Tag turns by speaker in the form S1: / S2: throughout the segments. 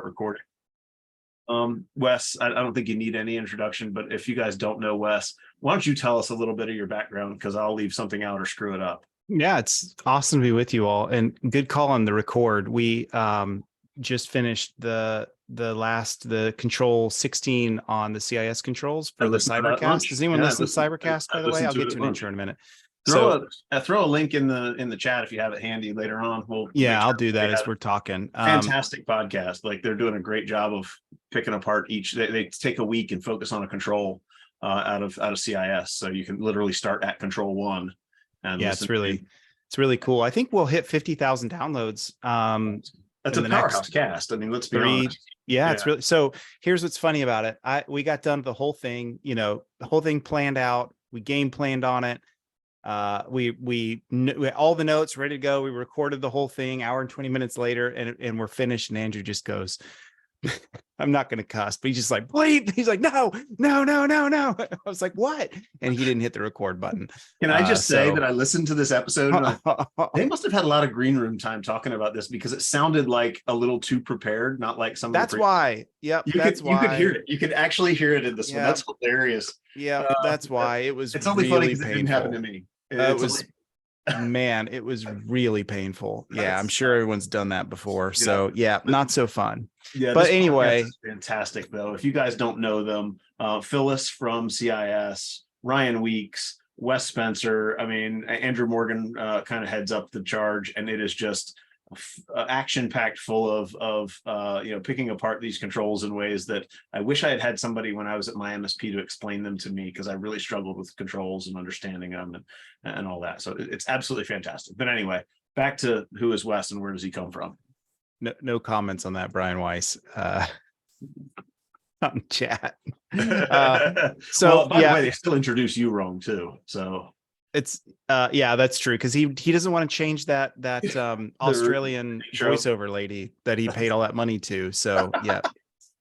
S1: recording. Wes, I don't think you need any introduction, but if you guys don't know Wes, why don't you tell us a little bit of your background, because I'll leave something out or screw it up.
S2: Yeah, it's awesome to be with you all, and good call on the record. We just finished the control 16 on the CIS controls for the Cybercast. Does anyone listen to Cybercast, by the way? I'll get to an intro in a minute.
S1: Throw a link in the chat if you have it handy later on.
S2: I'll do that as we're talking.
S1: Fantastic podcast. Like, they're doing a great job of picking apart each. They take a week and focus on a control out of CIS, so you can literally start at control 1. And
S2: yeah, it's really cool. I think we'll hit 50,000 downloads.
S1: That's a powerhouse cast. I mean, let's be honest.
S2: Yeah, it's really. So here's what's funny about it. We got done the whole thing. The whole thing planned out. We game planned on it. We all the notes ready to go. We recorded the whole thing hour and 20 minutes later, and we're finished. And Andrew just goes, I'm not going to cuss, but he's just like, bleep. He's like, no. I was like, what? And he didn't hit the record button.
S1: Can I just say that I listened to this episode and they must have had a lot of green room time talking about this, because it sounded like a little too prepared, not like some.
S2: That's why. Yep.
S1: You could hear it. You could actually hear it in this one. That's hilarious.
S2: Yeah, that's why it was.
S1: It's only funny because it didn't happen to me.
S2: Man, it was really painful. Yeah, I'm sure everyone's done that before. So yeah, not so fun.
S1: Yeah,
S2: but anyway,
S1: fantastic though. If you guys don't know them, Phyllis from CIS, Ryan Weeks, Wes Spencer. I mean, Andrew Morgan kind of heads up the charge, and it is just action packed, full of picking apart these controls in ways that I wish I had had somebody when I was at my MSP to explain them to me, because I really struggled with controls and understanding them and all that. So it's absolutely fantastic. But anyway, back to who is Wes and where does he come from?
S2: No comments on that, Brian Weiss. On chat.
S1: So by the way, they still introduce you wrong too. So
S2: it's that's true, because he doesn't want to change that Australian voiceover lady that he paid all that money to. So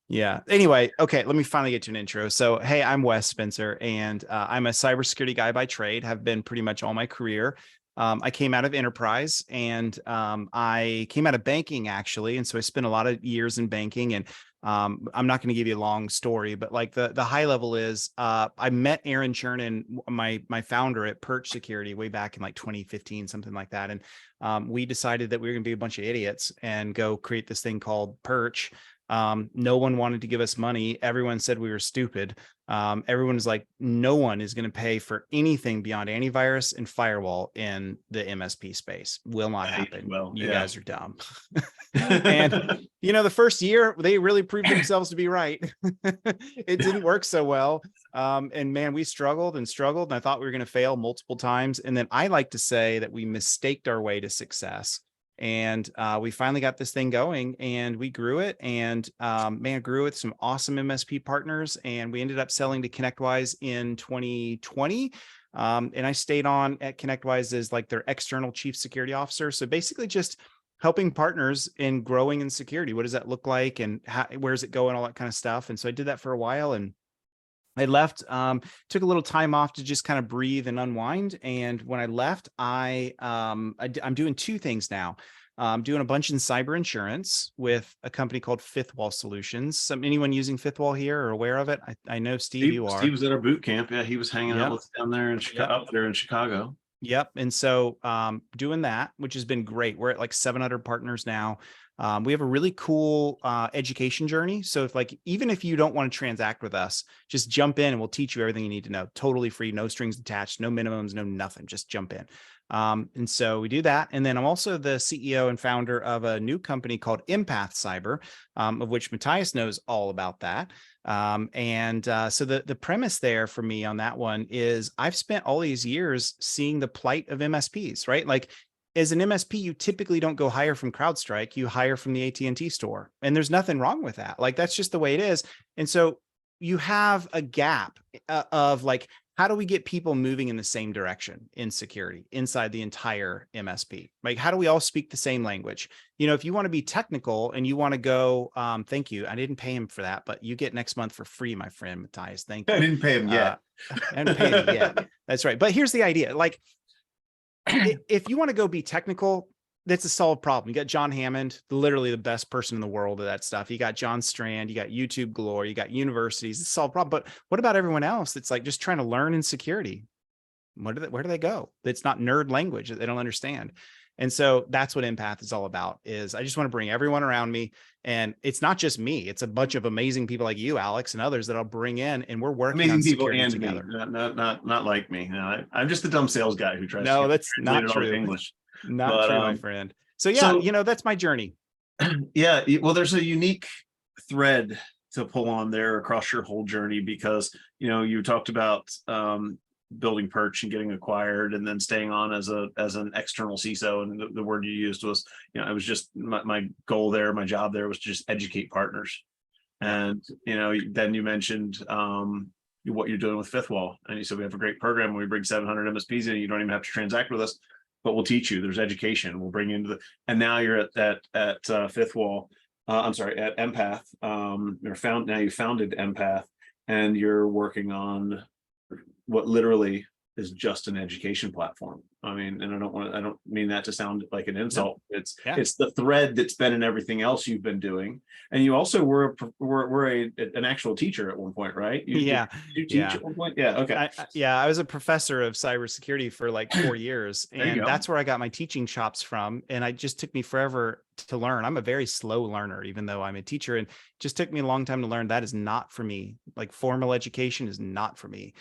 S2: yeah. Anyway, okay, let me finally get to an intro. So hey, I'm Wes Spencer, and I'm a cybersecurity guy by trade. Have been pretty much all my career. I came out of enterprise, and I came out of banking actually, and so I spent a lot of years in banking. And I'm not going to give you a long story, but like the high level is I met Aaron Chernin, my founder at Perch Security, way back in like 2015, something like that. And we decided that we were going to be a bunch of idiots and go create this thing called Perch. No one wanted to give us money. Everyone said we were stupid. Everyone was like, no one is going to pay for anything beyond antivirus and firewall in the MSP space. Will not happen. You guys are dumb. And the first year they really proved themselves to be right. It didn't work so well. And man, we struggled and I thought we were going to fail multiple times. And then I like to say that we mistaked our way to success. And we finally got this thing going, and we grew it, and grew with some awesome MSP partners, and we ended up selling to ConnectWise in 2020. And I stayed on at ConnectWise as like their external chief security officer. So basically just helping partners in growing in security. What does that look like, and where's it going, all that kind of stuff. And so I did that for a while, and I left, took a little time off to just kind of breathe and unwind. And when I left, I'm doing two things now. I'm doing a bunch in cyber insurance with a company called Fifth Wall Solutions. Anyone using Fifth Wall here or aware of it? I know Steve, you are.
S1: Steve was at our boot camp. Yeah, he was hanging out with us down there up there in Chicago.
S2: Yep. And so doing that, which has been great. We're at like 700 partners now. We have a really cool education journey. So even if you don't want to transact with us, just jump in and we'll teach you everything you need to know. Totally free, no strings attached, no minimums, no nothing. Just jump in. And so we do that. And then I'm also the CEO and founder of a new company called Empath Cyber, of which Matthias knows all about that. So the premise there for me on that one is I've spent all these years seeing the plight of MSPs, right? Like, as an MSP, you typically don't go hire from CrowdStrike, you hire from the AT&T store. And there's nothing wrong with that. Like, that's just the way it is. And so you have a gap of like, how do we get people moving in the same direction in security inside the entire MSP? Like, how do we all speak the same language? If you want to be technical and you want to go, thank you. I didn't pay him for that, but you get next month for free, my friend Matthias. Thank you.
S1: I didn't pay him yet.
S2: I didn't pay him yet. That's right. But here's the idea. Like, if you want to go be technical, that's a solved problem. You got John Hammond, literally the best person in the world at that stuff. You got John Strand, you got YouTube galore, you got universities. It's a solved problem. But what about everyone else that's like just trying to learn in security? Where do they go? It's not nerd language that they don't understand. And so that's what Empath is all about, is I just want to bring everyone around me. And it's not just me. It's a bunch of amazing people like you, Alex, and others that I'll bring in, and we're working
S1: Amazing
S2: on
S1: people
S2: security
S1: and
S2: together.
S1: me, not like me. No, I'm just the dumb sales guy who tries
S2: No,
S1: to
S2: that's
S1: translate
S2: not
S1: it all to
S2: true.
S1: English.
S2: Not
S1: But
S2: true, my friend. So yeah,
S1: so
S2: that's my journey.
S1: yeah, well, there's a unique thread to pull on there across your whole journey, because you talked about building Perch and getting acquired and then staying on as an external CISO, and the word you used was, it was just my goal there, my job there was to just educate partners. And then you mentioned what you're doing with Fifth Wall, and you said, we have a great program and we bring 700 MSPs in, you don't even have to transact with us, but we'll teach you. There's education. We'll bring you into and now you're at Fifth Wall. I'm sorry, at Empath. Now you founded Empath, and you're working on what literally is just an education platform. I mean, and I don't mean that to sound like an insult. No. It's the thread that's been in everything else you've been doing. And you also were an actual teacher at one point, right? Did you teach at one point? Yeah. Okay.
S2: I was a professor of cybersecurity for like 4 years, and that's where I got my teaching chops from. And it just took me forever to learn. I'm a very slow learner, even though I'm a teacher, and it just took me a long time to learn. That is not for me. Like, formal education is not for me.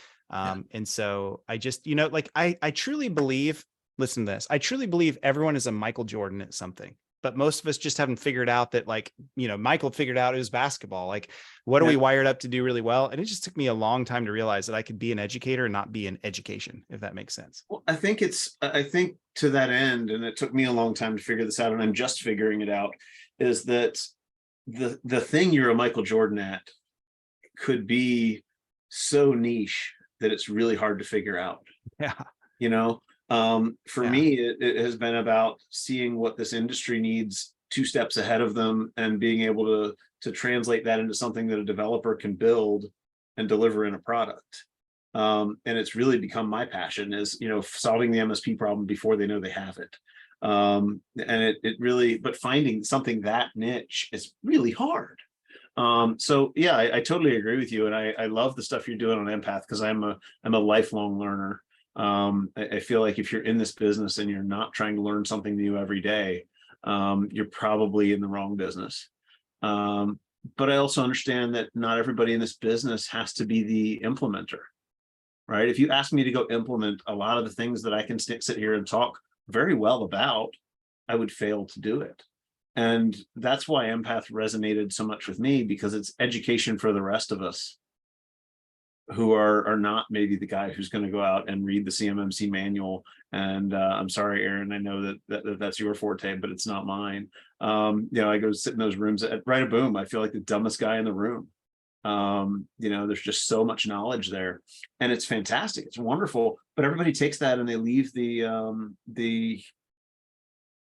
S2: And so I just, I truly believe, listen to this. I truly believe everyone is a Michael Jordan at something, but most of us just haven't figured out that, like, Michael figured out it was basketball. Like, what are we wired up to do really well? And it just took me a long time to realize that I could be an educator and not be in education, if that makes sense.
S1: Well, I think to that end, and it took me a long time to figure this out, and I'm just figuring it out, is that the thing you're a Michael Jordan at could be so niche that it's really hard to figure out.
S2: Yeah.
S1: For me, it has been about seeing what this industry needs 2 steps ahead of them, and being able to translate that into something that a developer can build and deliver in a product. And it's really become my passion, is, solving the MSP problem before they know they have it. And it really, but finding something that niche is really hard. So yeah, I totally agree with you. And I love the stuff you're doing on Empath, because I'm a lifelong learner. I feel like if you're in this business and you're not trying to learn something new every day, you're probably in the wrong business. But I also understand that not everybody in this business has to be the implementer, right? If you ask me to go implement a lot of the things that I can sit here and talk very well about, I would fail to do it. And that's why Empath resonated so much with me, because it's education for the rest of us who are not maybe the guy who's going to go out and read the CMMC manual. And I'm sorry, Aaron, I know that's your forte, but it's not mine. I go sit in those rooms at Right a Boom. I feel like the dumbest guy in the room. There's just so much knowledge there, and it's fantastic. It's wonderful, but everybody takes that and they leave they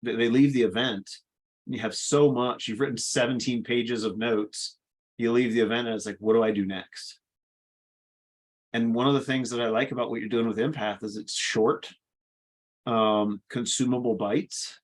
S1: leave the event. You have so much, you've written 17 pages of notes, you leave the event and it's like, what do I do next? And one of the things that I like about what you're doing with Empath is it's short, consumable bites.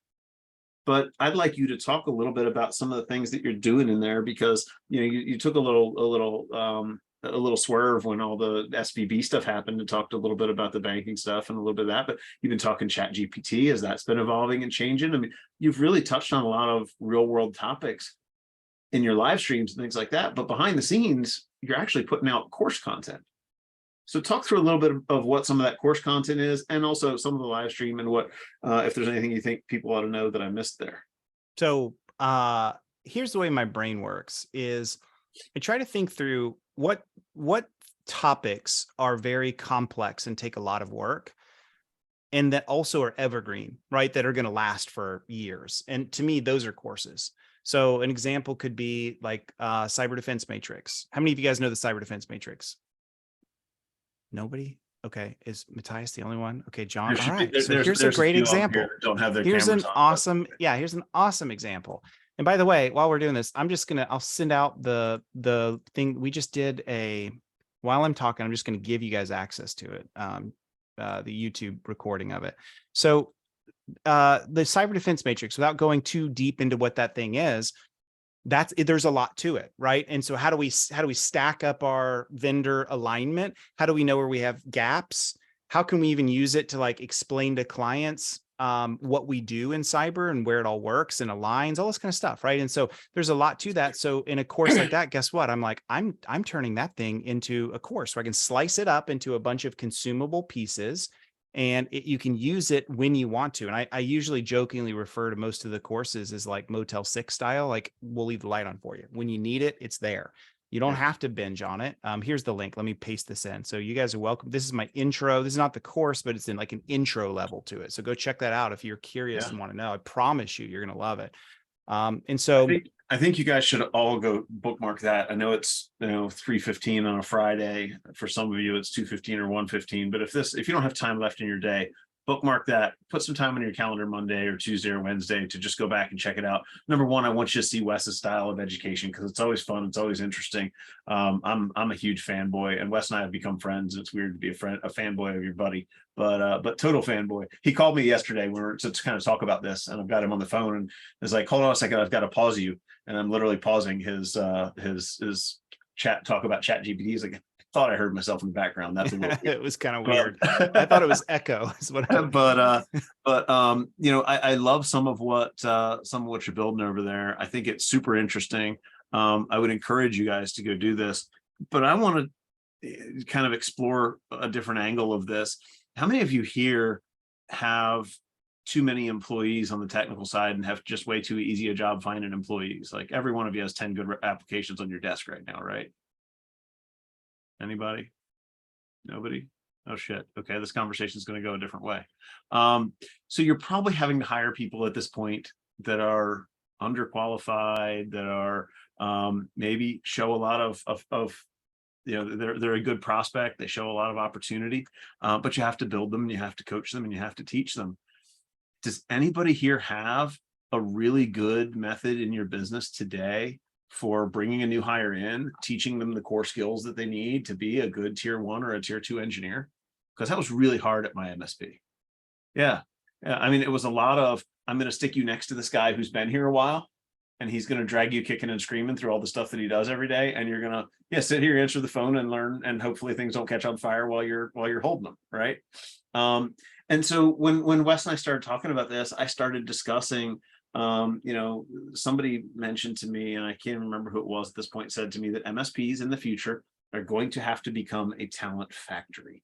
S1: But I'd like you to talk a little bit about some of the things that you're doing in there, because you took a little swerve when all the SVB stuff happened, and talked a little bit about the banking stuff and a little bit of that. But you've been talking Chat GPT as that's been evolving and changing. I mean, you've really touched on a lot of real world topics in your live streams and things like that. But behind the scenes, you're actually putting out course content. So talk through a little bit of what some of that course content is, and also some of the live stream, and what, if there's anything you think people ought to know that I missed there.
S2: So here's the way my brain works, is I try to think through what topics are very complex and take a lot of work, and that also are evergreen, right? That are going to last for years. And to me, those are courses. So an example could be like Cyber Defense Matrix. How many of you guys know the Cyber Defense Matrix? Nobody? Okay. Is Matthias the only one? Okay, John. All right. So here's a great example.
S1: Don't have their
S2: here's
S1: cameras
S2: an
S1: on,
S2: awesome, here's an awesome example. And by the way, while we're doing this, I'll send out the thing. We just did while I'm talking, I'm just going to give you guys access to it. The YouTube recording of it. So the cyber defense matrix, without going too deep into what that thing is, there's a lot to it, right? And so how do we stack up our vendor alignment? How do we know where we have gaps? How can we even use it to like explain to clients what we do in cyber and where it all works and aligns, all this kind of stuff, right? And so there's a lot to that. So in a course like that, guess what? I'm turning that thing into a course where I can slice it up into a bunch of consumable pieces, and you can use it when you want to. And I usually jokingly refer to most of the courses as like Motel 6 style, like we'll leave the light on for you. When you need it, it's there. You don't have to binge on it. Here's the link. Let me paste this in. So you guys are welcome. This is my intro. This is not the course, but it's in like an intro level to it. So go check that out if you're curious and want to know. I promise you, you're going to love it. And so
S1: I think you guys should all go bookmark that. I know it's 3:15 on a Friday. For some of you, it's 2:15 or 1:15. But if you don't have time left in your day, bookmark that. Put some time on your calendar Monday or Tuesday or Wednesday to just go back and check it out. Number one, I want you to see Wes's style of education because it's always fun. It's always interesting. I'm a huge fanboy, and Wes and I have become friends. It's weird to be a fanboy of your buddy, but total fanboy. He called me yesterday. We were to kind of talk about this, and I've got him on the phone, and it's like, hold on a second, I've got to pause you. And I'm literally pausing his chat, talk about Chat GPT. He's like, I thought I heard myself in the background. That's a little
S2: it was kind of weird. I thought it was echo. Is what
S1: I love some of what you're building over there. I think it's super interesting. I would encourage you guys to go do this, but I want to kind of explore a different angle of this. How many of you here have too many employees on the technical side and have just way too easy a job finding employees? Like every one of you has 10 good applications on your desk right now, right? Anybody? Nobody? Oh shit. Okay, this conversation is going to go a different way. So you're probably having to hire people at this point that are underqualified, that are maybe show a lot of they're a good prospect. They show a lot of opportunity, but you have to build them, and you have to coach them, and you have to teach them. Does anybody here have a really good method in your business today for bringing a new hire in, teaching them the core skills that they need to be a good tier 1 or a tier 2 engineer? Because that was really hard at my MSP. Yeah. I mean, it was a lot of, I'm going to stick you next to this guy who's been here a while, and he's going to drag you kicking and screaming through all the stuff that he does every day. And you're going to sit here, answer the phone, and learn. And hopefully things don't catch on fire while you're holding them. Right. And so when Wes and I started talking about this, I started discussing, somebody mentioned to me, and I can't remember who it was at this point, said to me that MSPs in the future are going to have to become a talent factory.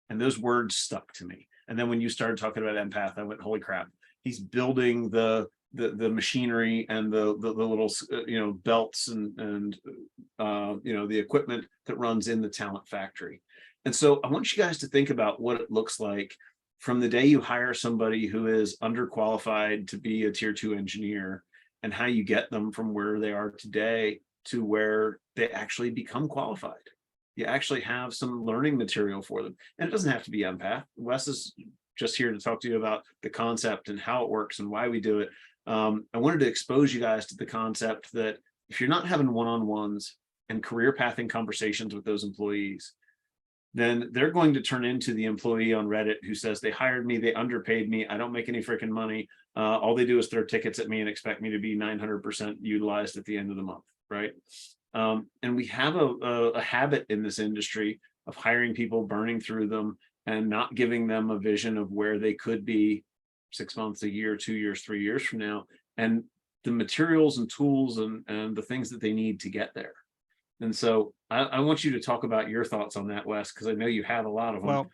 S1: And those words stuck to me. And then when you started talking about Empath, I went, holy crap, he's building the machinery and the little belts and the equipment that runs in the talent factory. And so I want you guys to think about what it looks like from the day you hire somebody who is underqualified to be a tier 2 engineer, and how you get them from where they are today to where they actually become qualified. You actually have some learning material for them. And it doesn't have to be Empath. Wes is just here to talk to you about the concept and how it works and why we do it. I wanted to expose you guys to the concept that if you're not having one-on-ones and career pathing conversations with those employees, then they're going to turn into the employee on Reddit who says, they hired me, they underpaid me, I don't make any freaking money. All they do is throw tickets at me and expect me to be 900% utilized at the end of the month, right? And we have a habit in this industry of hiring people, burning through them, and not giving them a vision of where they could be 6 months, a year, 2 years, 3 years from now, and the materials and tools and the things that they need to get there. And so I want you to talk about your thoughts on that, Wes, because I know you have a lot of them.
S2: Well,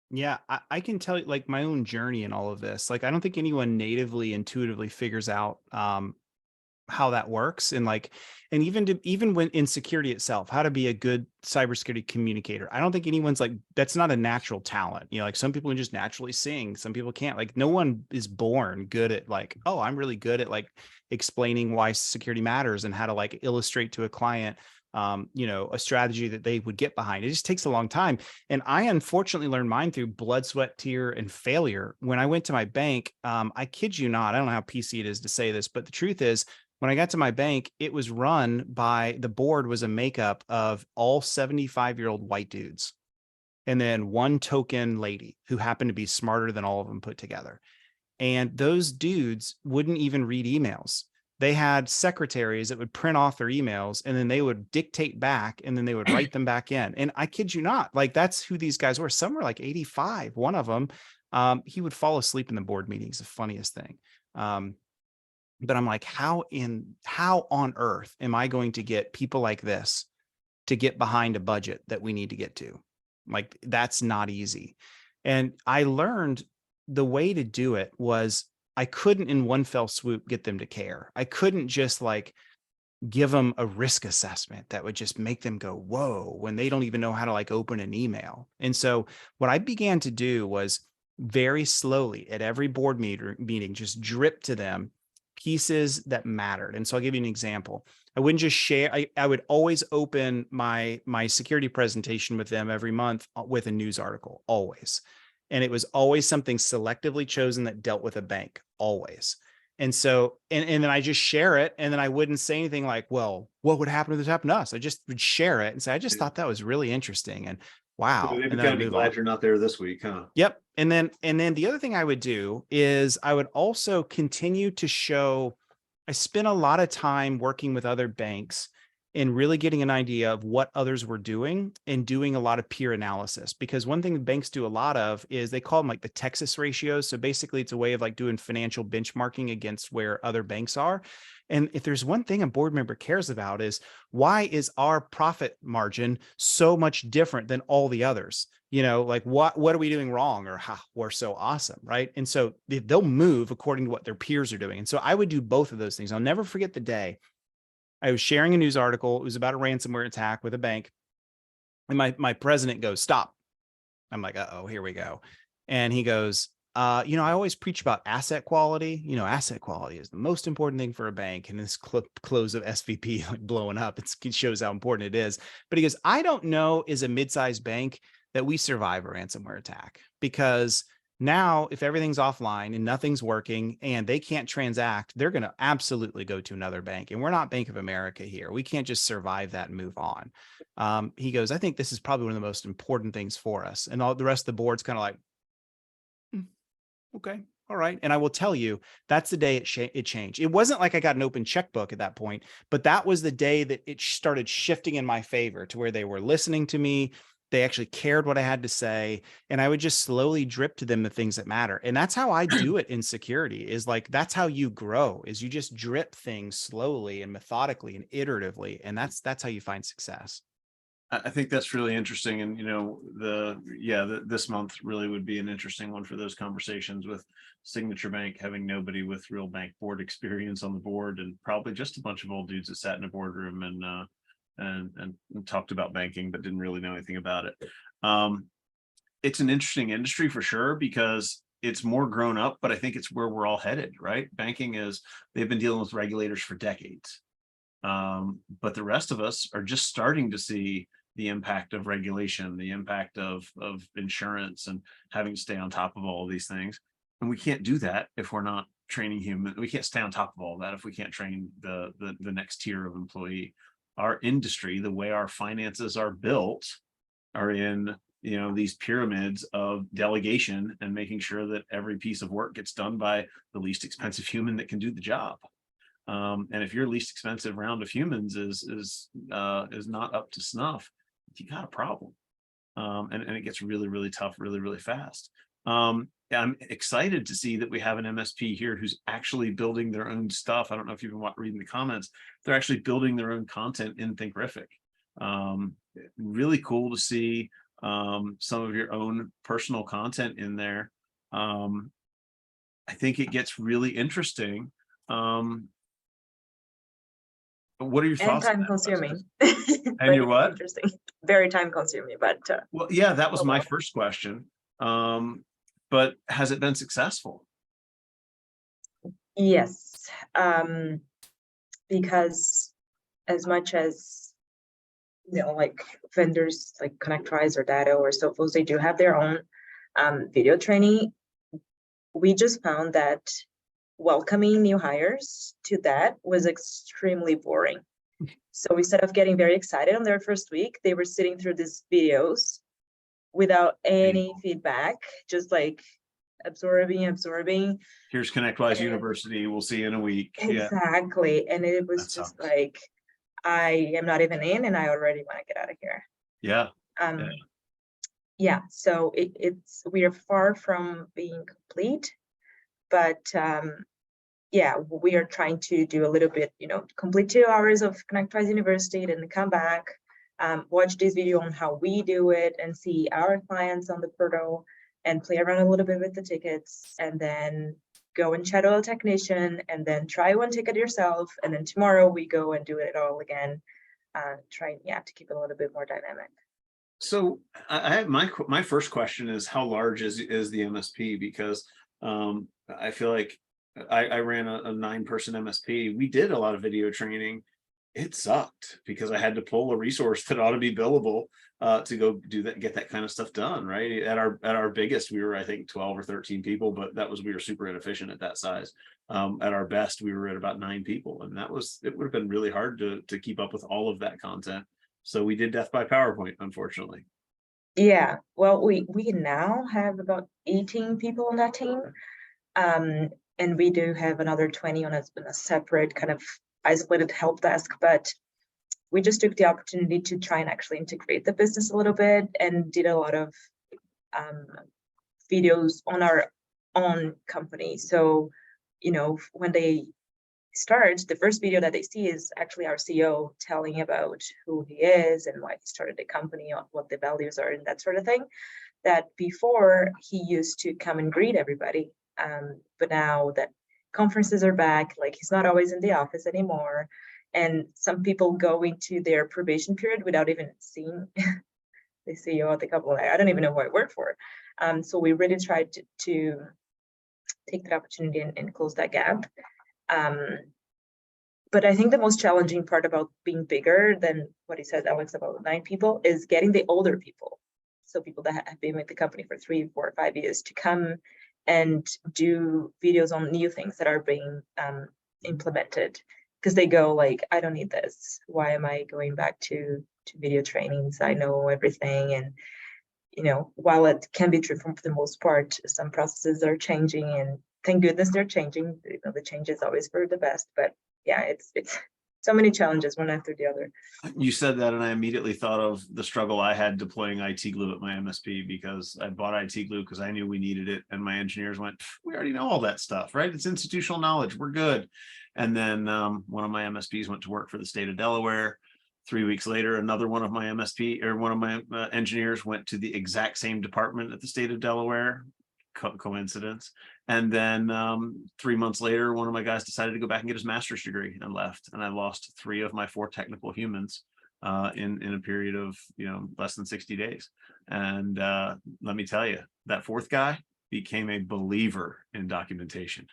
S2: yeah, I can tell you like my own journey in all of this. Like, I don't think anyone natively, intuitively figures out how that works. And even when in security itself, how to be a good cybersecurity communicator. I don't think anyone's like, that's not a natural talent. Like some people can just naturally sing. Some people can't. Like no one is born good at like, oh, I'm really good at like explaining why security matters and how to like illustrate to a client a strategy that they would get behind. It just takes a long time. And I unfortunately learned mine through blood, sweat, tear, and failure. When I went to my bank, I kid you not, I don't know how PC it is to say this, but the truth is, when I got to my bank, it was run by, the board was a makeup of all 75-year-old white dudes. And then one token lady who happened to be smarter than all of them put together. And those dudes wouldn't even read emails. They had secretaries that would print off their emails and then they would dictate back and then they would write them back in. And I kid you not, like that's who these guys were. Some were like 85. One of them, he would fall asleep in the board meetings, the funniest thing. But I'm like, how on earth am I going to get people like this to get behind a budget that we need to get to? Like, that's not easy. And I learned the way to do it was I couldn't in one fell swoop get them to care. I couldn't just like give them a risk assessment that would just make them go, whoa, when they don't even know how to like open an email. And so what I began to do was very slowly at every board meeting, just drip to them pieces that mattered. And so I'll give you an example. I wouldn't just share. I would always open my security presentation with them every month with a news article, always. And it was always something selectively chosen that dealt with a bank, always. And so, and then I just share it. And then I wouldn't say anything like, well, what would happen if this happened to us? I just would share it and say, I just thought that was really interesting. And wow.
S1: Maybe
S2: And
S1: kind of be glad you're not there this week, huh?
S2: Yep. And then the other thing I would do is I would also continue to show, I spent a lot of time working with other banks and really getting an idea of what others were doing and doing a lot of peer analysis. Because one thing the banks do a lot of is they call them like the Texas ratios. So basically it's a way of like doing financial benchmarking against where other banks are. And if there's one thing a board member cares about is why is our profit margin so much different than all the others? You know, like what are we doing wrong, or how we're so awesome, right? And so they'll move according to what their peers are doing. And so I would do both of those things. I'll never forget the day I was sharing a news article. It was about a ransomware attack with a bank. And my president goes, stop. I'm like, uh-oh, here we go. And he goes, I always preach about asset quality. Asset quality is the most important thing for a bank. And this close of SVP like blowing up, it shows how important it is. But he goes, I don't know, as a mid-sized bank, that we survive a ransomware attack, because now if everything's offline and nothing's working and they can't transact, they're going to absolutely go to another bank. And we're not Bank of America here. We can't just survive that and move on. He goes, I think this is probably one of the most important things for us. And all the rest of the board's kind of like, okay, all right. And I will tell you, that's the day it changed. It wasn't like I got an open checkbook at that point, but that was the day that it started shifting in my favor to where they were listening to me. They actually cared what I had to say. And I would just slowly drip to them the things that matter. And that's how I do it in security, is like, that's how you grow, is you just drip things slowly and methodically and iteratively. And that's how you find success.
S1: I think that's really interesting. And, this month really would be an interesting one for those conversations with Signature Bank, having nobody with real bank board experience on the board, and probably just a bunch of old dudes that sat in a boardroom and talked about banking, but didn't really know anything about it. It's an interesting industry for sure, because it's more grown up, but I think it's where we're all headed, right? Banking they've been dealing with regulators for decades. But the rest of us are just starting to see the impact of regulation, the impact of insurance, and having to stay on top of all of these things. And we can't do that if we're not training human. We can't stay on top of all of that if we can't train the next tier of employee. Our industry, the way our finances are built, are in these pyramids of delegation and making sure that every piece of work gets done by the least expensive human that can do the job. And if your least expensive round of humans is not up to snuff, you got a problem. And it gets really, really tough, really, really fast. I'm excited to see that we have an MSP here who's actually building their own stuff. I don't know if you've been reading the comments. They're actually building their own content in Thinkific. Really cool to see some of your own personal content in there. I think it gets really interesting. What are your thoughts?
S3: And time consuming.
S1: And you're what?
S3: Interesting. Very time consuming, but
S1: well, yeah, that was my first question. But has it been successful?
S3: Yes, because as much as like vendors like Connectrise or Data or Sophos, they do have their own video training. We just found that welcoming new hires to that was extremely boring. So instead of getting very excited on their first week, they were sitting through these videos without any feedback, just like absorbing.
S1: Here's ConnectWise
S3: And-
S1: University. We'll see you in a week. Yeah,
S3: Exactly. And it was
S1: That
S3: just
S1: sucks.
S3: like, I am not even in and I already want to get out of here.
S1: yeah.
S3: Yeah, so we are far from being complete, but yeah, we are trying to do a little bit, complete 2 hours of ConnectWise University, then come back, watch this video on how we do it and see our clients on the portal and play around a little bit with the tickets, and then go and shadow a technician and then try one ticket yourself. And then tomorrow we go and do it all again, trying, to keep it a little bit more dynamic.
S1: So I have my first question is, how large is the MSP? Because I feel like I ran a 9-person MSP. We did a lot of video training. It sucked because I had to pull a resource that ought to be billable to go do that, get that kind of stuff done. Right at our biggest, we were, I think, 12 or 13 people, but we were super inefficient at that size. At our best, we were at about 9 people, and it would have been really hard to keep up with all of that content. So we did death by PowerPoint, unfortunately.
S3: Yeah, well, we now have about 18 people on that team. And we do have another 20 on a separate kind of isolated help desk, but we just took the opportunity to try and actually integrate the business a little bit and did a lot of videos on our own company. So, when they start, the first video that they see is actually our CEO telling about who he is and why he started the company, what the values are, and that sort of thing. That before he used to come and greet everybody, but now that conferences are back, like, he's not always in the office anymore, and some people go into their probation period without even seeing the CEO of the company. I don't even know who I work for. So we really tried to take that opportunity and close that gap. But I think the most challenging part about being bigger than what he said, Alex, about 9 people, is getting the older people. So people that have been with the company for 3, 4, 5 years to come and do videos on new things that are being implemented, because they go like, I don't need this. Why am I going back to video trainings? I know everything. And while it can be true for the most part, some processes are changing, and thank goodness they're changing. The change is always for the best, but yeah, it's so many challenges one after the other.
S1: You said that, and I immediately thought of the struggle I had deploying IT glue at my MSP, because I bought IT glue because I knew we needed it, and my engineers went, we already know all that stuff, right? It's institutional knowledge, we're good. And then one of my MSPs went to work for the state of Delaware. 3 weeks later, another one of my engineers went to the exact same department at the state of Delaware. Coincidence. And then 3 months later, one of my guys decided to go back and get his master's degree and left. And I lost 3 of my 4 technical humans in a period of less than 60 days. And let me tell you, that 4th guy became a believer in documentation.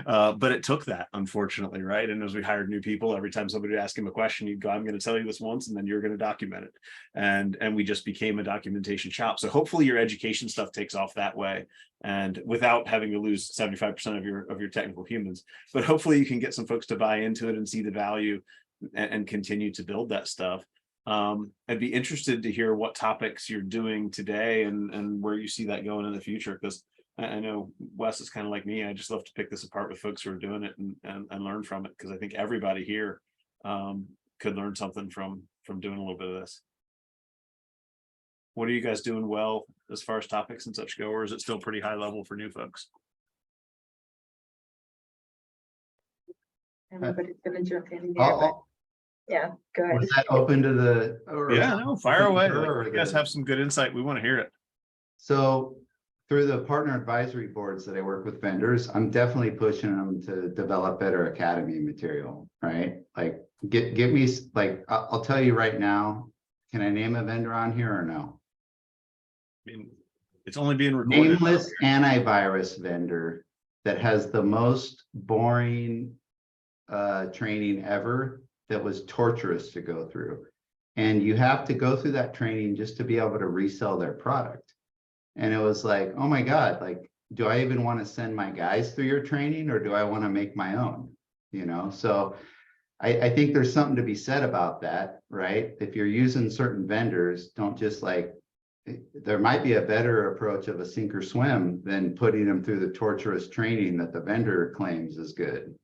S1: But it took that, unfortunately, right? And as we hired new people, every time somebody would ask him a question, you'd go, I'm going to tell you this once, and then you're going to document it. And we just became a documentation shop. So hopefully your education stuff takes off that way, and without having to lose 75% of your technical humans. But hopefully you can get some folks to buy into it and see the value and continue to build that stuff. I'd be interested to hear what topics you're doing today and where you see that going in the future, because I know Wes is kind of like me. I just love to pick this apart with folks who are doing it and learn from it, because I think everybody here could learn something from doing a little bit of this. What are you guys doing well as far as topics and such go, or is it still pretty high level for new folks?
S3: Everybody's gonna jump in here, but yeah, go ahead.
S4: Was that open to the?
S1: Yeah, no, fire away.
S4: Or
S1: You guys have some good insight. We want to hear it.
S4: So through the partner advisory boards that I work with vendors, I'm definitely pushing them to develop better academy material, right? Like get me, like, I'll tell you right now, can I name a vendor on here or no?
S1: I mean, it's only being recorded.
S4: Nameless antivirus vendor that has the most boring training ever, that was torturous to go through. And you have to go through that training just to be able to resell their product. And it was like, oh my God, like, do I even want to send my guys through your training, or do I want to make my own? So I think there's something to be said about that, right? If you're using certain vendors, don't just like there might be a better approach of a sink or swim than putting them through the torturous training that the vendor claims is good.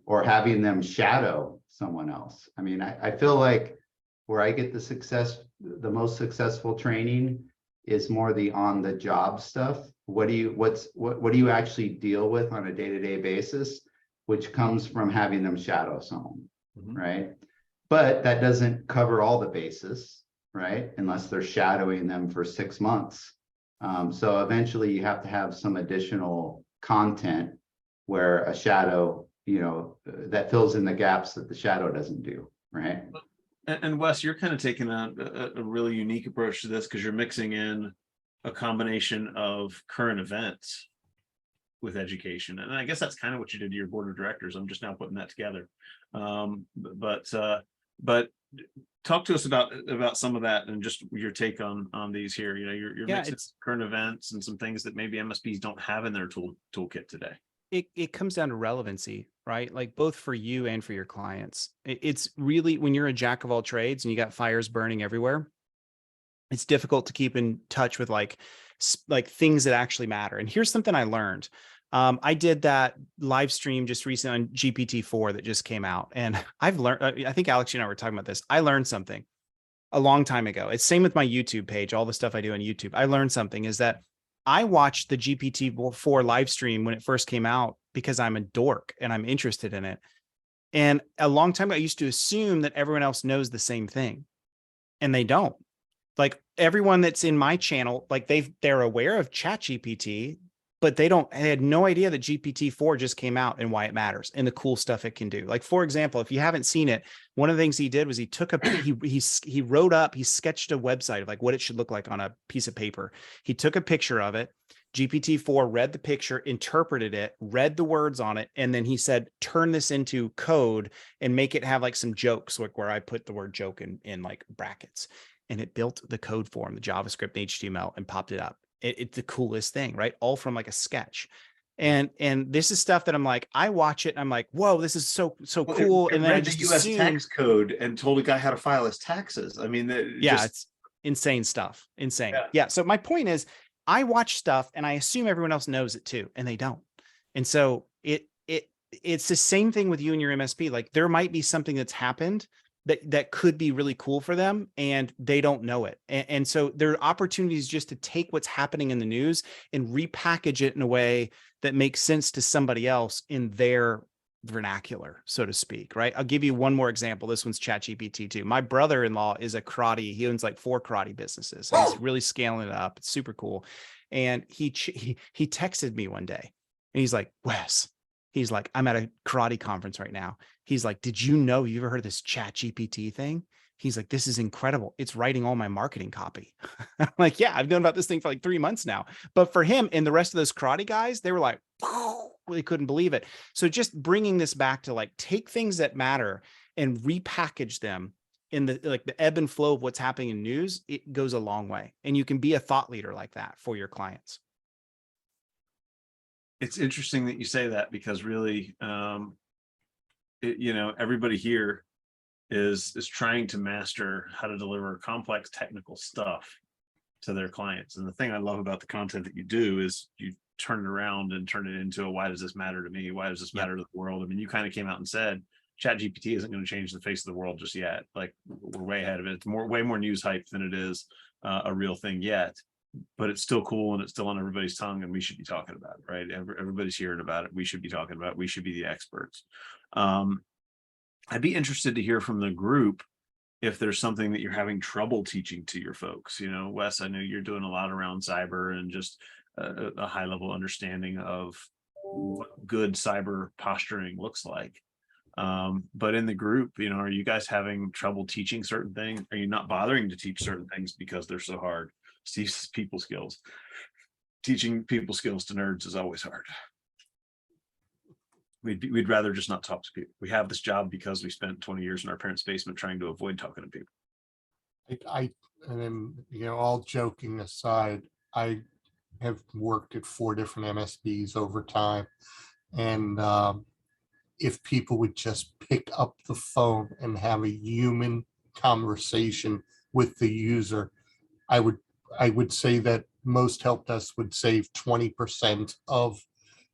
S4: Or having them shadow someone else. I mean, I feel like where I get the most successful training is more the on the job stuff. What do you actually deal with on a day-to-day basis, which comes from having them shadow someone, right? But that doesn't cover all the bases, right? Unless they're shadowing them for 6 months. So eventually you have to have some additional content where a shadow, that fills in the gaps that the shadow doesn't do, right?
S1: And Wes, you're kind of taking a really unique approach to this because you're mixing in a combination of current events with education. And I guess that's kind of what you did to your board of directors. I'm just now putting that together. But talk to us about some of that and just your take on these here. You're mixing current events and some things that maybe MSPs don't have in their toolkit today.
S2: It comes down to relevancy, right? Like both for you and for your clients. It's really, when you're a jack of all trades and you got fires burning everywhere, it's difficult to keep in touch with like things that actually matter. And here's something I learned. I did that live stream just recently on GPT-4 that just came out. And I've learned, I think Alex, you and I were talking about this. I learned something a long time ago. It's same with my YouTube page, all the stuff I do on YouTube. I learned something is that I watched the GPT-4 live stream when it first came out because I'm a dork and I'm interested in it. And a long time ago, I used to assume that everyone else knows the same thing, and they don't. Like everyone that's in my channel, like they're aware of ChatGPT, but they had no idea that GPT-4 just came out and why it matters and the cool stuff it can do. Like, for example, if you haven't seen it, one of the things he did was he sketched a website of like what it should look like on a piece of paper. He took a picture of it. GPT-4 read the picture, interpreted it, read the words on it, and then he said, turn this into code and make it have like some jokes, like where I put the word joke in like brackets. And it built the code for him, the JavaScript and HTML, and popped it up. It's the coolest thing, right? All from like a sketch. And this is stuff that I'm like, I watch it and I'm like, whoa, this is so cool. And then I just
S1: the US tax code and told a guy how to file his taxes. I mean,
S2: it's insane stuff. Insane. Yeah. So my point is, I watch stuff and I assume everyone else knows it too, and they don't. And so it's the same thing with you and your MSP. Like there might be something that's happened that could be really cool for them and they don't know it. And so there are opportunities just to take what's happening in the news and repackage it in a way that makes sense to somebody else in their vernacular, so to speak, right? I'll give you one more example. This one's ChatGPT too. My brother-in-law is a karate. He owns like 4 karate businesses. And he's really scaling it up. It's super cool. And he texted me one day and he's like, Wes, he's like, I'm at a karate conference right now. He's like, did you know, you ever heard of this ChatGPT thing? He's like, this is incredible. It's writing all my marketing copy. I'm like, yeah, I've known about this thing for like 3 months now. But for him and the rest of those karate guys, they were like, they couldn't believe it. So just bringing this back to like, take things that matter and repackage them in the ebb and flow of what's happening in news, it goes a long way. And you can be a thought leader like that for your clients.
S1: It's interesting that you say that because really, everybody here is trying to master how to deliver complex technical stuff to their clients. And the thing I love about the content that you do is you turn it around and turn it into a, why does this matter to me? Why does this matter to the world? I mean, you kind of came out and said, ChatGPT isn't going to change the face of the world just yet. Like we're way ahead of it. It's way more news hype than it is a real thing yet. But it's still cool and it's still on everybody's tongue and we should be talking about it, right? Everybody's hearing about it. We should be talking about it. We should be the experts. I'd be interested to hear from the group if there's something that you're having trouble teaching to your folks. Wes, I know you're doing a lot around cyber and just a high level understanding of what good cyber posturing looks like. But in the group, are you guys having trouble teaching certain things? Are you not bothering to teach certain things because they're so hard? Steve's people skills. Teaching people skills to nerds is always hard. We'd rather just not talk to people. We have this job because we spent 20 years in our parents' basement trying to avoid talking to people.
S5: And then, all joking aside, I have worked at 4 different MSPs over time. And if people would just pick up the phone and have a human conversation with the user, I would I would say that most help desks would save 20% of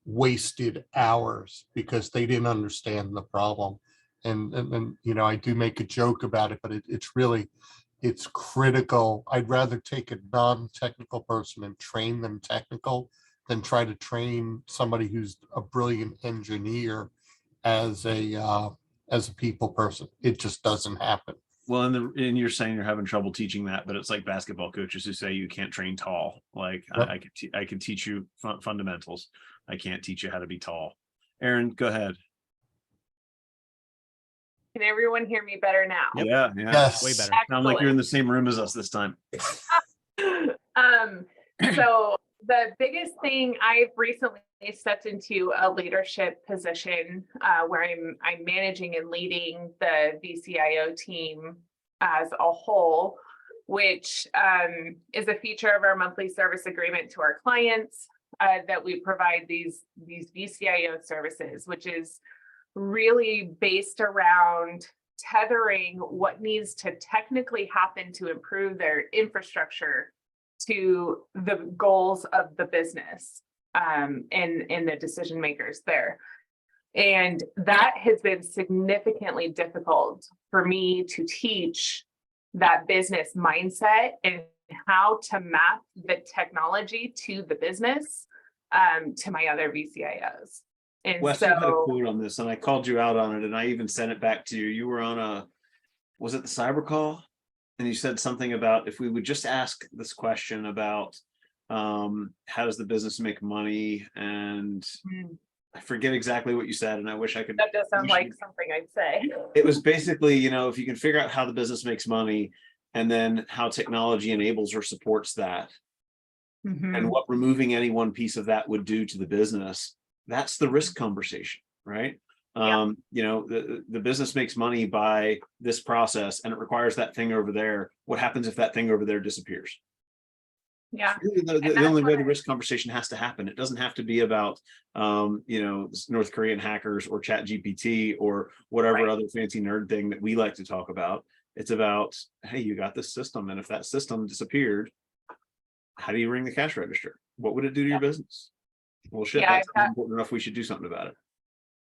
S5: wasted hours because they didn't understand the problem. And you know, I do make a joke about it, but it's really, it's critical. I'd rather take a non-technical person and train them technical than try to train somebody who's a brilliant engineer as a people person. It just doesn't happen.
S1: Well, and you're saying you're having trouble teaching that, but it's like basketball coaches who say you can't train tall. Like
S5: Yep.
S1: I can teach you fundamentals. I can't teach you how to be tall. Aaron, go ahead.
S6: Can everyone hear me better now?
S2: Yep.
S1: Yeah,
S5: Yes.
S2: Way better.
S1: Sound like you're in the same room as us this time.
S6: So the biggest thing, I've recently stepped into a leadership position where I'm managing and leading the VCIO team as a whole, which is a feature of our monthly service agreement to our clients, that we provide these VCIO services, which is really based around tethering what needs to technically happen to improve their infrastructure to the goals of the business and the decision makers there. And that has been significantly difficult for me to teach that business mindset and how to map the technology to the business to my other VCIOs. And
S1: Wes, you had a
S6: so
S1: quote on this, and I called you out on it, and I even sent it back to you. You were on was it the cyber call? And you said something about if we would just ask this question about how does the business make money? And I forget exactly what you said, and I wish I could.
S6: that does sound like something I'd say.
S1: It was basically, you know, if you can figure out how the business makes money and then how technology enables or supports that, and what removing any one piece of that would do to the business, that's the risk conversation, right?
S6: Yeah.
S1: You know, the business makes money by this process and it requires that thing over there. What happens if that thing over there disappears?
S6: Yeah.
S1: Really the
S6: that's
S1: only way
S6: what
S1: the risk conversation has to happen. It doesn't have to be about you know, North Korean hackers or Chat GPT or whatever
S6: Right.
S1: other fancy nerd thing that we like to talk about. It's about, hey, you got this system, and if that system disappeared, how do you ring the cash register? What would it do to your business? Well, shit,
S6: Yeah,
S1: that's important enough. We should do something about it.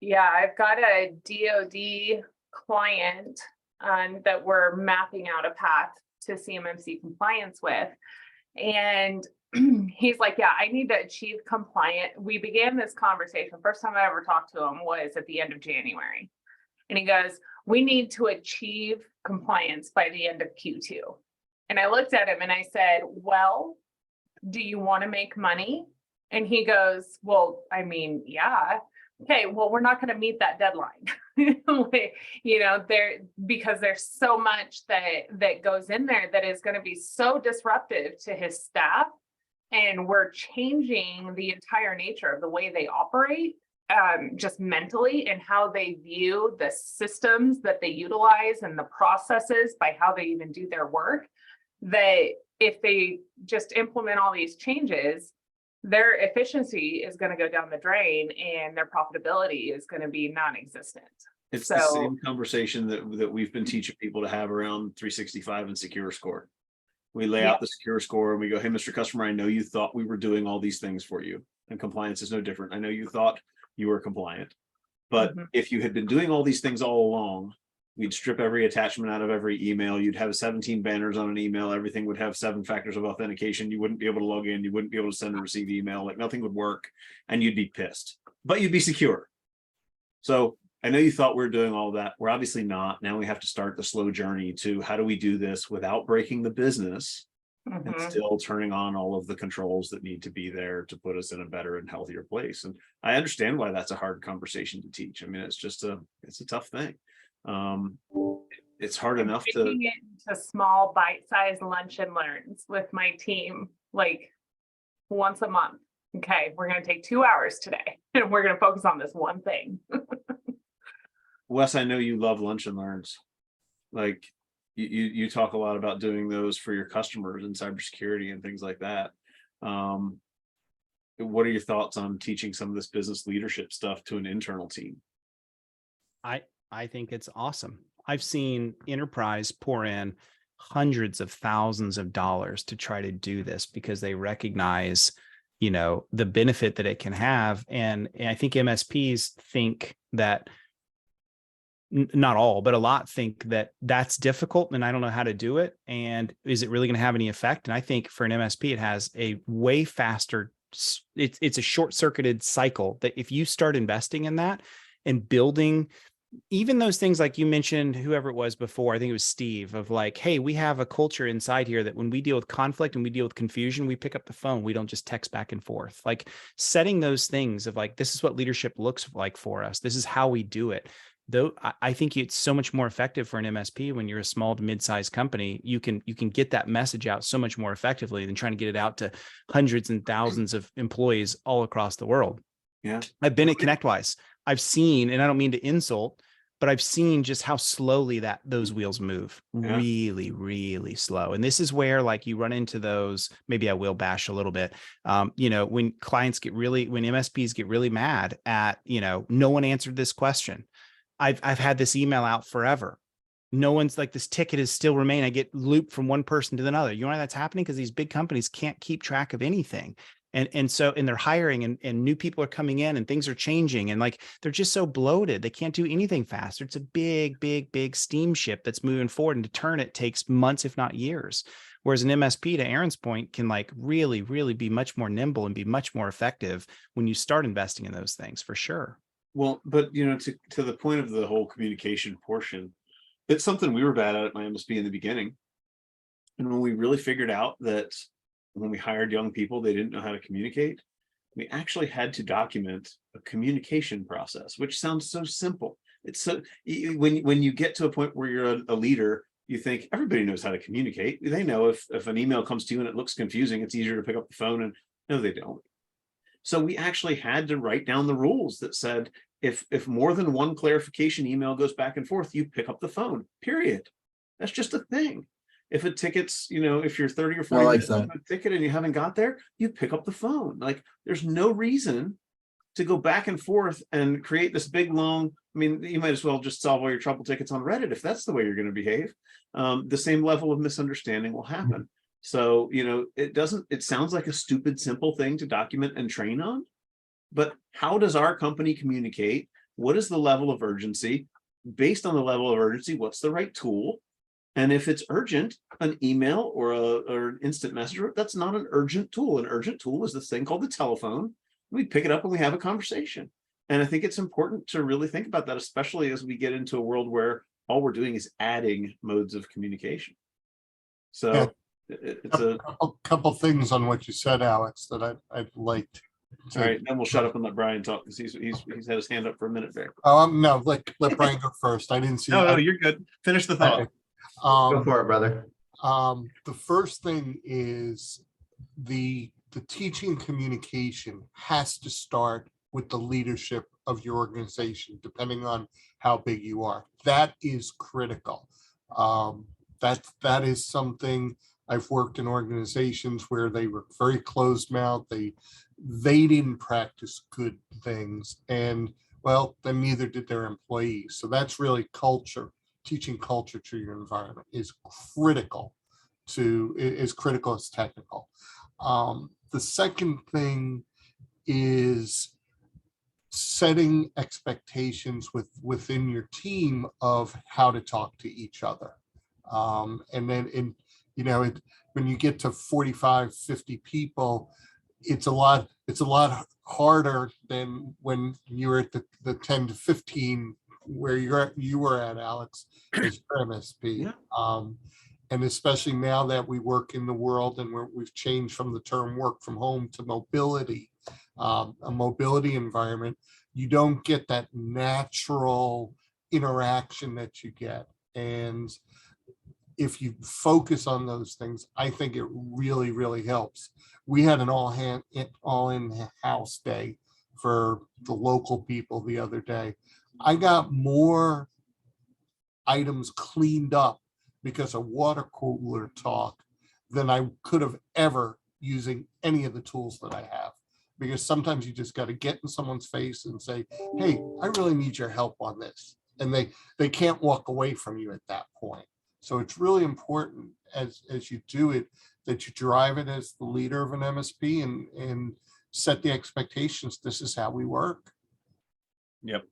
S6: Yeah, I've got a DoD client that we're mapping out a path to CMMC compliance with. And he's like, yeah, I need to achieve compliant. We began this conversation. First time I ever talked to him was at the end of January. And he goes, we need to achieve compliance by the end of Q2. And I looked at him and I said, well, do you want to make money? And he goes, well, I mean, yeah. Okay, well, we're not going to meet that deadline. You know, because there's so much that goes in there that is going to be so disruptive to his staff. And we're changing the entire nature of the way they operate, just mentally, and how they view the systems that they utilize and the processes by how they even do their work, that if they just implement all these changes, their efficiency is going to go down the drain and their profitability is going to be non-existent.
S1: It's the same conversation that we've been teaching people to have around 365 and Secure Score. We lay out the Secure Score and we go, hey, Mr. Customer, I know you thought we were doing all these things for you, and compliance is no different. I know you thought you were compliant, but if you had been doing all these things all along, we'd strip every attachment out of every email. You'd have 17 banners on an email. Everything would have 7 factors of authentication. You wouldn't be able to log in. You wouldn't be able to send and receive email. Like nothing would work, and you'd be pissed, but you'd be secure. So I know you thought we were doing all that. We're obviously not. Now we have to start the slow journey to how do we do this without breaking the business and still turning on all of the controls that need to be there to put us in a better and healthier place. And I understand why that's a hard conversation to teach. I mean, it's a tough thing. It's hard enough to
S6: Breaking it into small bite-sized lunch and learns with my team, like once a month. Okay, we're going to take 2 hours today and we're going to focus on this one thing.
S1: Wes, I know you love lunch and learns. Like you talk a lot about doing those for your customers in cybersecurity and things like that. What are your thoughts on teaching some of this business leadership stuff to an internal team?
S2: I think it's awesome. I've seen enterprise pour in hundreds of thousands of dollars to try to do this because they recognize, you know, the benefit that it can have. And I think MSPs think that, not all, but a lot think that that's difficult and I don't know how to do it. And is it really going to have any effect? And I think for an MSP, it has a way faster, it's a short circuited cycle that if you start investing in that and building even those things like you mentioned, whoever it was before, I think it was Steve, of like, hey, we have a culture inside here that when we deal with conflict and we deal with confusion, we pick up the phone. We don't just text back and forth. Like setting those things of like, this is what leadership looks like for us. This is how we do it. Though I think it's so much more effective for an MSP when you're a small to mid-sized company. You can get that message out so much more effectively than trying to get it out to hundreds and thousands of employees all across the world.
S1: Yeah.
S2: I've been at ConnectWise. I've seen, and I don't mean to insult, but I've seen just how slowly those wheels move.
S1: Yeah.
S2: Really, really slow. And this is where like you run into those, maybe I will bash a little bit. You know, when MSPs get really mad at, you know, no one answered this question. I've had this email out forever. No one's like, this ticket is still remain. I get looped from one person to another. You know why that's happening? Because these big companies can't keep track of anything. And so they're hiring and new people are coming in and things are changing. And like, they're just so bloated. They can't do anything faster. It's a big, big, big steamship that's moving forward, and to turn it takes months, if not years. Whereas an MSP, to Aaron's point, can like really, really be much more nimble and be much more effective when you start investing in those things, for sure.
S1: Well, but you know, to the point of the whole communication portion, it's something we were bad at my MSP in the beginning. And when we really figured out that when we hired young people, they didn't know how to communicate, we actually had to document a communication process, which sounds so simple. It's so, when you get to a point where you're a leader, you think everybody knows how to communicate. They know if an email comes to you and it looks confusing, it's easier to pick up the phone. And no, they don't. So we actually had to write down the rules that said, if more than one clarification email goes back and forth, you pick up the phone, period. That's just a thing. If a ticket's, you know, if you're 30 or 40 minutes into a ticket and you haven't got there, you pick up the phone. Like there's no reason to go back and forth and create this big long, I mean, you might as well just solve all your trouble tickets on Reddit if that's the way you're going to behave. The same level of misunderstanding will happen. So, you know, it sounds like a stupid, simple thing to document and train on, but how does our company communicate? What is the level of urgency? Based on the level of urgency, what's the right tool? And if it's urgent, an email or an instant messenger, that's not an urgent tool. An urgent tool is this thing called the telephone. We pick it up and we have a conversation. And I think it's important to really think about that, especially as we get into a world where all we're doing is adding modes of communication. So
S5: Yeah.
S1: It's a
S5: couple things on what you said, Alex, that I'd liked.
S1: All right, then we'll shut up and let Brian talk because he's had his hand up for a minute there.
S5: No, let Brian go first. I didn't see.
S1: No, you're good. Finish the thought.
S5: Okay.
S4: Go for it, brother.
S5: The first thing is the teaching communication has to start with the leadership of your organization, depending on how big you are. That is critical. That is something. I've worked in organizations where they were very closed mouth. They didn't practice good things, and well, then neither did their employees. So that's really culture. Teaching culture to your environment is critical as technical. The second thing is setting expectations within your team of how to talk to each other. And then when you get to 45, 50 people, it's a lot harder than when you're at the 10 to 15 where you were at, Alex, as your MSP.
S1: Yeah.
S5: And especially now that we work in the world and we've changed from the term work from home to mobility, a mobility environment, you don't get that natural interaction that you get. And if you focus on those things, I think it really, really helps. We had an all in-house day for the local people the other day. I got more items cleaned up because of water cooler talk than I could have ever using any of the tools that I have. Because sometimes you just got to get in someone's face and say, hey, I really need your help on this. And they can't walk away from you at that point. So it's really important as you do it, that you drive it as the leader of an MSP and set the expectations. This is how we work.
S1: Yep.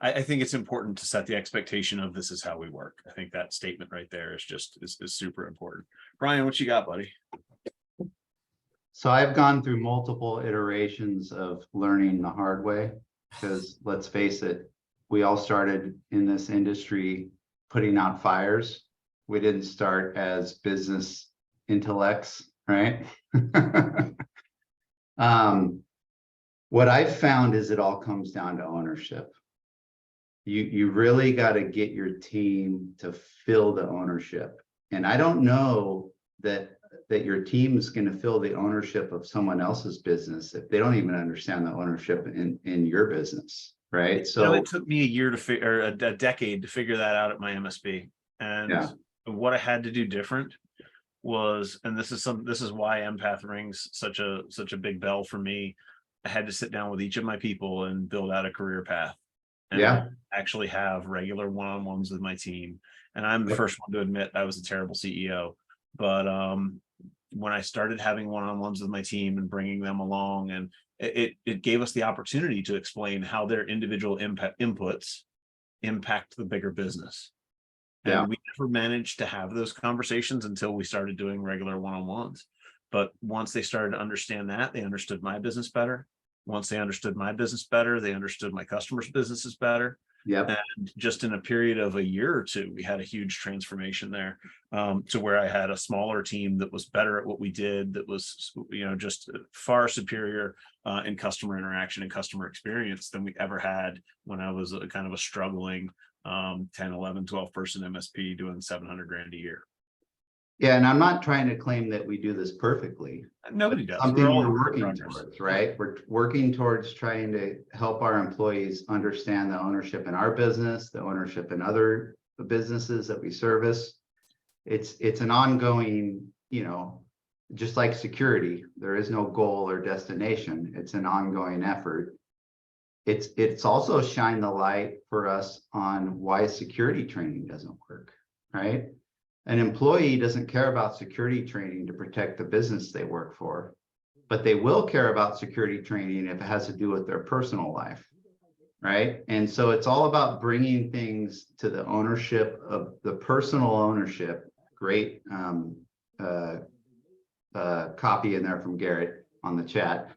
S1: I think it's important to set the expectation of this is how we work. I think that statement right there is super important. Brian, what you got, buddy?
S4: So I've gone through multiple iterations of learning the hard way, because let's face it, we all started in this industry putting out fires. We didn't start as business intellects, right? What I've found is it all comes down to ownership. You really got to get your team to feel the ownership. And I don't know that your team is going to feel the ownership of someone else's business if they don't even understand the ownership in your business, right? So
S1: it took me a year to figure, a decade to figure that out at my MSP. And what I had to do different was, and this is why empath rings such a big bell for me. I had to sit down with each of my people and build out a career path. And actually have regular one-on-ones with my team. And I'm the first one to admit I was a terrible CEO. But when I started having one-on-ones with my team and bringing them along, and it gave us the opportunity to explain how their individual inputs impact the bigger business. And we never managed to have those conversations until we started doing regular one-on-ones. But once they started to understand that, they understood my business better. Once they understood my business better, they understood my customers' businesses better. And just in a period of a year or two, we had a huge transformation there, to where I had a smaller team that was better at what we did, that was, just far superior in customer interaction and customer experience than we ever had when I was a kind of a struggling 10, 11, 12 person MSP doing 700 grand a year.
S4: Yeah, and I'm not trying to claim that we do this perfectly.
S1: Nobody does.
S4: Something we're working towards, right? We're working towards trying to help our employees understand the ownership in our business, the ownership in other businesses that we service. It's an ongoing, just like security, there is no goal or destination. It's an ongoing effort. It's also shined the light for us on why security training doesn't work, right? An employee doesn't care about security training to protect the business they work for, but they will care about security training if it has to do with their personal life, right? And so it's all about bringing things to the ownership of the personal ownership. Great copy in there from Garrett on the chat.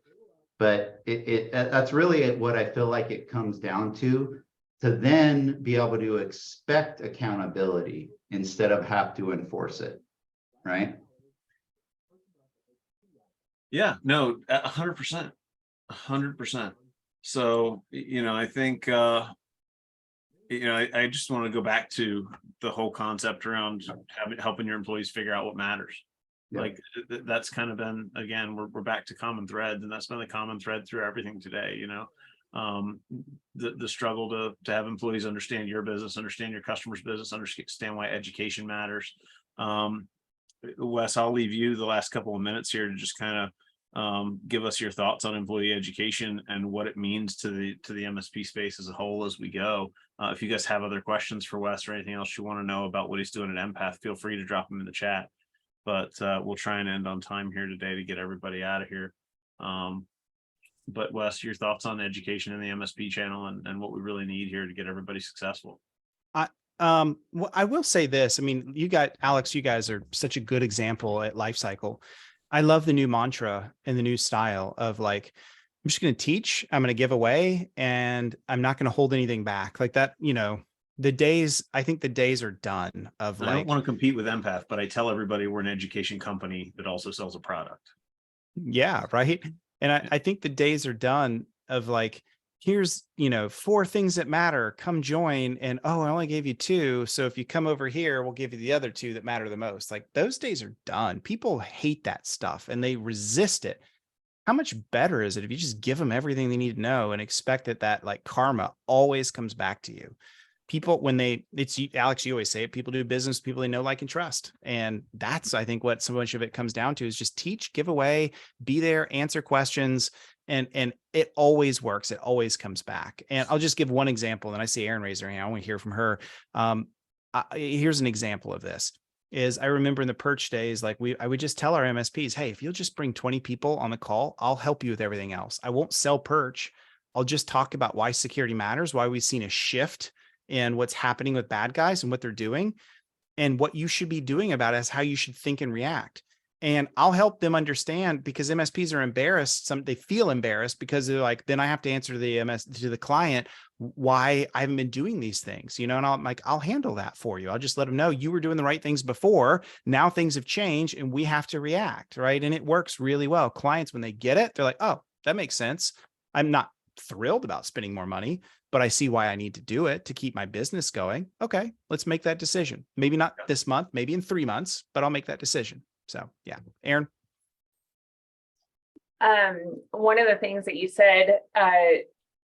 S4: But that's really what I feel like it comes down to then be able to expect accountability instead of have to enforce it, right?
S1: Yeah, no, 100%, 100%. So, I think, I just want to go back to the whole concept around helping your employees figure out what matters. Like that's kind of been, again, we're back to common threads, and that's been the common thread through everything today, the struggle to have employees understand your business, understand your customer's business, understand why education matters. Wes, I'll leave you the last couple of minutes here to just kind of give us your thoughts on employee education and what it means to the MSP space as a whole as we go. If you guys have other questions for Wes or anything else you want to know about what he's doing at Empath, feel free to drop them in the chat. But we'll try and end on time here today to get everybody out of here. But Wes, your thoughts on education in the MSP channel and what we really need here to get everybody successful?
S2: Well, I will say this. I mean, Alex, you guys are such a good example at Lifecycle. I love the new mantra and the new style of like, I'm just going to teach, I'm going to give away, and I'm not going to hold anything back like that. I think the days are done of
S1: I don't want to compete with Empath, but I tell everybody we're an education company that also sells a product.
S2: Yeah. Right. And I think the days are done of like, here's, 4 things that matter, come join. And, I only gave you 2. So if you come over here, we'll give you the other 2 that matter the most. Like those days are done. People hate that stuff and they resist it. How much better is it if you just give them everything they need to know and expect that like karma always comes back to you? People, Alex, you always say it, people do business with people they know, like, and trust. And that's, I think, what so much of it comes down to is just teach, give away, be there, answer questions. And it always works. It always comes back. And I'll just give one example. And I see Erin raise her hand. I want to hear from her. here's an example of this. Is I remember in the perch days, like I would just tell our MSPs, hey, if you'll just bring 20 people on the call, I'll help you with everything else. I won't sell perch. I'll just talk about why security matters, why we've seen a shift in what's happening with bad guys and what they're doing, and what you should be doing about it is how you should think and react. And I'll help them understand, because MSPs are embarrassed. They feel embarrassed because they're like, then I have to answer to the client why I haven't been doing these things, and I'm like, I'll handle that for you. I'll just let them know you were doing the right things before. Now things have changed and we have to react. Right. And it works really well. Clients, when they get it, they're like, oh, that makes sense. I'm not thrilled about spending more money, but I see why I need to do it to keep my business going. Okay, let's make that decision. Maybe not this month, maybe in 3 months, but I'll make that decision. So yeah, Aaron.
S6: One of the things that you said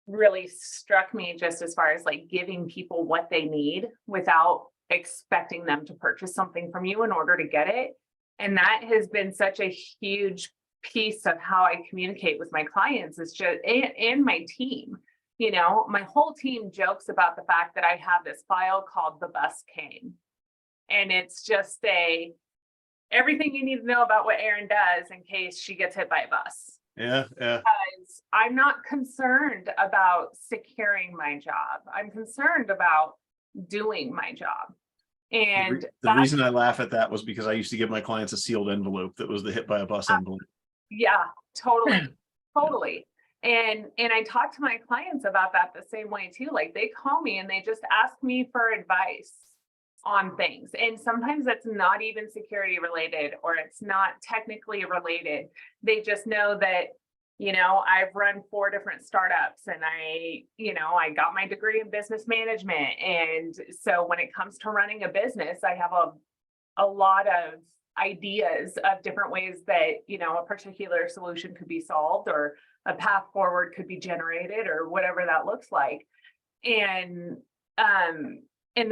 S6: really struck me, just as far as like giving people what they need without expecting them to purchase something from you in order to get it. And that has been such a huge piece of how I communicate with my clients, is just, and my team. My whole team jokes about the fact that I have this file called The Bus Came. And it's just everything you need to know about what Erin does in case she gets hit by a bus.
S1: Yeah.
S6: Because I'm not concerned about securing my job. I'm concerned about doing my job. And
S1: the reason I laugh at that was because I used to give my clients a sealed envelope that was the hit by a bus envelope.
S6: Yeah, totally. Totally. And I talk to my clients about that the same way too. Like, they call me and they just ask me for advice on things. And sometimes it's not even security related, or it's not technically related. They just know that, I've run 4 different startups, and I got my degree in business management. And so when it comes to running a business, I have a lot of ideas of different ways that, a particular solution could be solved, or a path forward could be generated, or whatever that looks like. And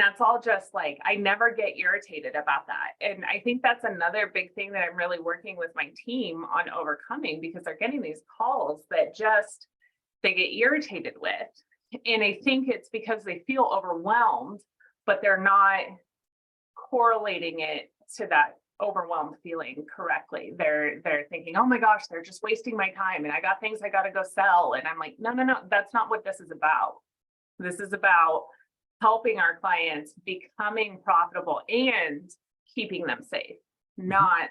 S6: that's all just like, I never get irritated about that. And I think that's another big thing that I'm really working with my team on overcoming, because they're getting these calls that just, they get irritated with. And I think it's because they feel overwhelmed, but they're not correlating it to that overwhelmed feeling correctly. They're thinking, oh my gosh, they're just wasting my time, and I got things I got to go sell. And I'm like, no, that's not what this is about. This is about helping our clients becoming profitable and keeping them safe, not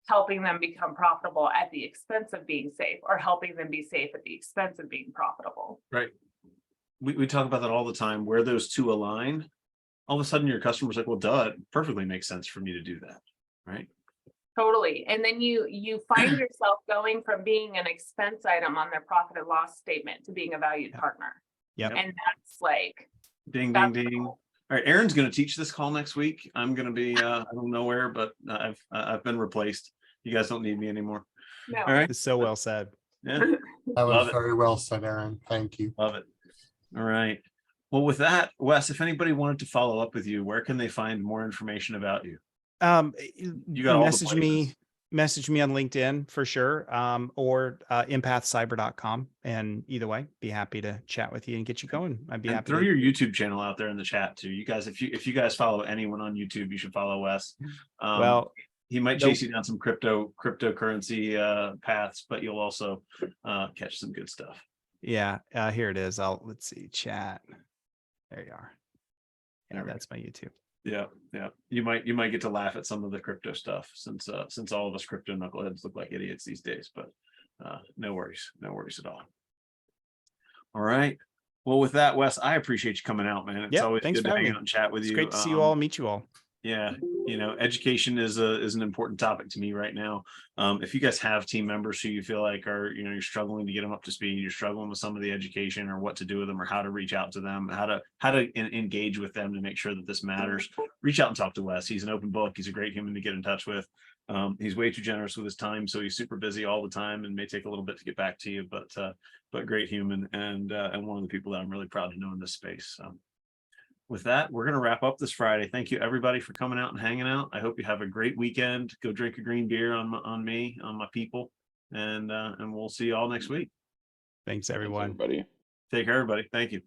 S6: helping them become profitable at the expense of being safe, or helping them be safe at the expense of being profitable.
S1: Right. We talk about that all the time, where those two align. All of a sudden your customer's like, well, duh, it perfectly makes sense for me to do that. Right.
S6: Totally. And then you find yourself going from being an expense item on their profit and loss statement to being a valued partner.
S2: Yep.
S6: And that's like,
S1: Ding, ding, ding. All right, Aaron's going to teach this call next week. I'm going to be, I don't know where, but I've been replaced. You guys don't need me anymore.
S6: no.
S1: All right.
S2: It's so well said.
S1: Yeah.
S5: That was
S1: Love it.
S5: very well said, Aaron. Thank you.
S1: Love it. All right. Well, with that, Wes, if anybody wanted to follow up with you, where can they find more information about you? You got all the
S2: message me on LinkedIn for sure, or empathcyber.com. And either way, be happy to chat with you and get you going. I'd be happy
S1: throw
S2: to.
S1: your YouTube channel out there in the chat too. You guys, if you guys follow anyone on YouTube, you should follow Wes.
S2: Well,
S1: he might chase you down some cryptocurrency paths, but you'll also catch some good stuff.
S2: Yeah, here it is. Let's see, chat. There you are. Yeah, that's my YouTube.
S1: Yeah. You might get to laugh at some of the crypto stuff, since all of us crypto knuckleheads look like idiots these days, but no worries at all. All right. Well, with that, Wes, I appreciate you coming out, man. It's always good to hang out and chat with you.
S2: It's great to see you all, meet you all.
S1: Yeah, education is an important topic to me right now. If you guys have team members who you feel like are, you're struggling to get them up to speed, you're struggling with some of the education, or what to do with them, or how to reach out to them, how to engage with them to make sure that this matters, reach out and talk to Wes. He's an open book. He's a great human to get in touch with. He's way too generous with his time, so he's super busy all the time and may take a little bit to get back to you, but great human, and one of the people that I'm really proud to know in this space. With that, we're going to wrap up this Friday. Thank you, everybody, for coming out and hanging out. I hope you have a great weekend. Go drink a green beer on my people, and we'll see you all next week.
S2: Thanks, everyone.
S7: Thanks, everybody.
S1: Take care, everybody. Thank you.